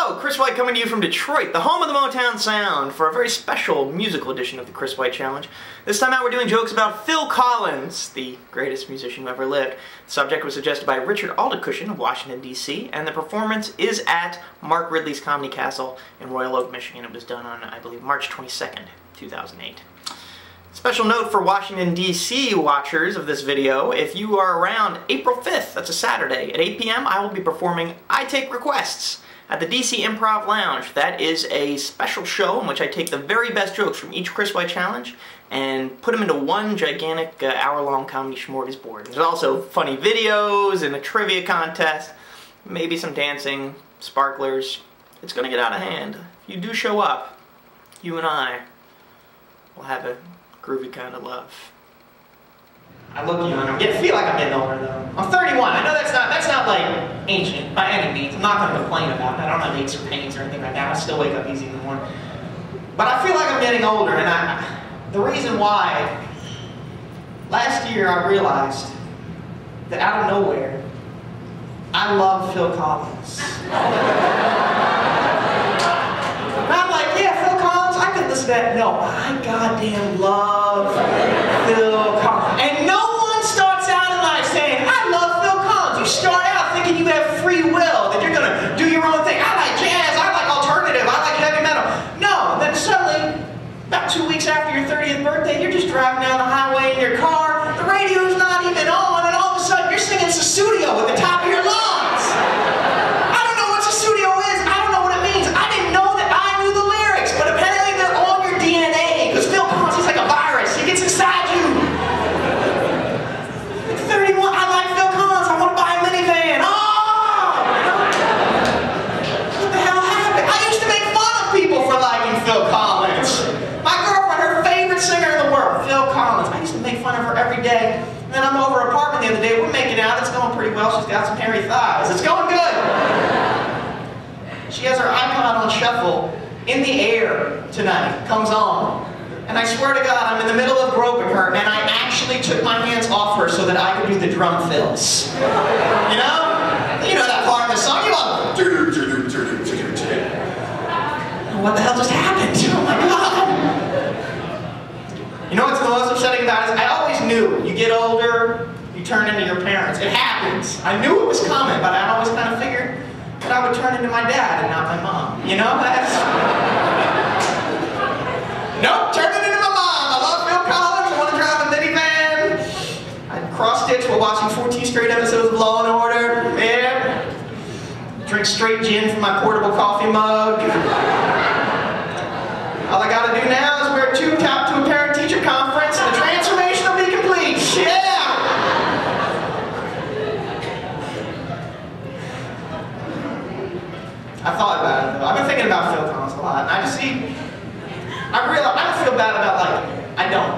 Hello, Chris White coming to you from Detroit, the home of the Motown Sound, for a very special musical edition of the Chris White Challenge. This time out we're doing jokes about Phil Collins, the greatest musician who ever lived. The subject was suggested by Richard Aldecushion of Washington, D.C., and the performance is at Mark Ridley's Comedy Castle in Royal Oak, Michigan. It was done on, I believe, March 22nd, 2008. Special note for Washington, D.C. watchers of this video, if you are around April 5th, that's a Saturday, at 8 p.m., I will be performing I Take Requests at the DC Improv Lounge. That is a special show in which I take the very best jokes from each Chris White Challenge and put them into one gigantic hour-long comedy smorgasbord. There's also funny videos and a trivia contest, maybe some dancing, sparklers. It's going to get out of hand. If you do show up, you and I will have a groovy kind of love. I look young. I feel like I'm getting older though. I'm 31. I know that's not like ancient by any means. I'm not going to complain about that. I don't have aches or pains or anything like that. I still wake up easy in the morning. But I feel like I'm getting older, and the reason why, last year I realized that out of nowhere, I love Phil Collins. And I'm like, yeah, Phil Collins, I could listen to that. No, I goddamn love Phil Collins. And no one starts out in life saying, I love Phil Collins. You start out thinking you have free will, that you're going to do your own thing. I like jazz, I like alternative, I like heavy metal. No, then suddenly, about 2 weeks after your 30th birthday, you're just driving down the highway in your car, the radio's not even on, and all of a sudden you're singing Sussudio at the top of your lungs. I don't know what Sussudio is, I don't know what it means. I didn't know that I knew the lyrics, but apparently they're on your DNA, because Phil Collins, he's like a virus, he gets inside you. At 31, I like Phil Collins, I want to buy a minivan. Oh! What the hell happened? I used to make fun of people for liking Phil Collins. My girlfriend, her favorite singer in the world, Phil Collins. I used to make fun of her every day. And then I'm over her apartment the other day, we're making out, it's going pretty well, she's got some hairy thighs. It's going good. She has her iPod on shuffle in the air tonight, comes on. And I swear to God, I'm in the middle of groping her, and I actually took my hands off her so that I could do the drum fills. You know? You know that part of the song? You go, what the hell just happened? Oh my God. You know what's the most upsetting about it is I always knew you get older, you turn into your parents. It happens. I knew it was coming, but I always kind of figured that I would turn into my dad and not my mom. You know? Nope, turning into my mom. I love Phil Collins. I want to drive a minivan. I cross-stitch while watching 14 straight episodes of Law and Order. Yeah. Drink straight gin from my portable coffee mug. All I gotta do now is wear a tube top to a parent-teacher conference and the transformation will be complete. Yeah! I thought about it though. I've been thinking about Phil Collins a lot. And I just see, I realize I don't feel bad about liking him. I don't.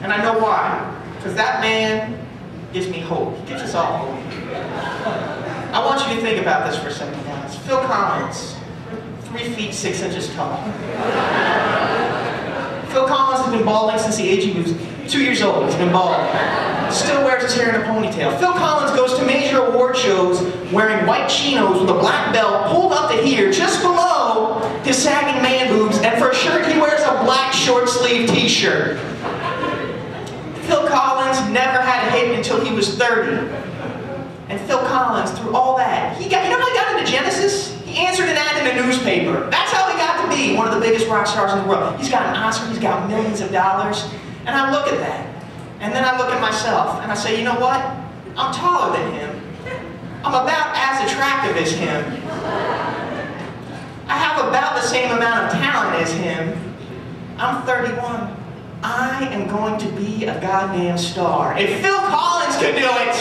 And I know why. Because that man gives me hope. He gives us all hope. I want you to think about this for a second, guys. Phil Collins, 3 feet 6 inches tall. Phil Collins has been balding since the age he was 2 years old. He's been bald. Still wears his hair in a ponytail. Phil Collins goes to major award shows wearing white chinos with a black belt pulled up to here, just below his sagging man boobs, and for a shirt he wears a black short sleeve t-shirt. Phil Collins never had a hit until he was 30. And Phil Collins, through all that, you know how he got into Genesis? He answered an ad in a newspaper. That's how he got to be one of the biggest rock stars in the world. He's got an Oscar, he's got millions of dollars. And I look at that. And then I look at myself and I say, you know what? I'm taller than him. I'm about as attractive as him. I have about the same amount of talent as him. I'm 31. I am going to be a goddamn star. If Phil Collins can do it,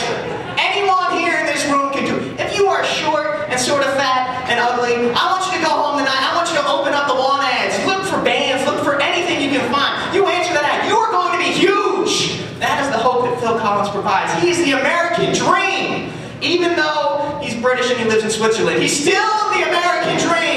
anyone here in this room can do it. If you are short and sort of fat and ugly, I want you to go home tonight. I want you to open up the want ads. Look for bands. Look for anything you can find. You answer that ad. You are going to be huge. That is the hope that Phil Collins provides. He is the American dream. Even though he's British and he lives in Switzerland, he's still the American dream.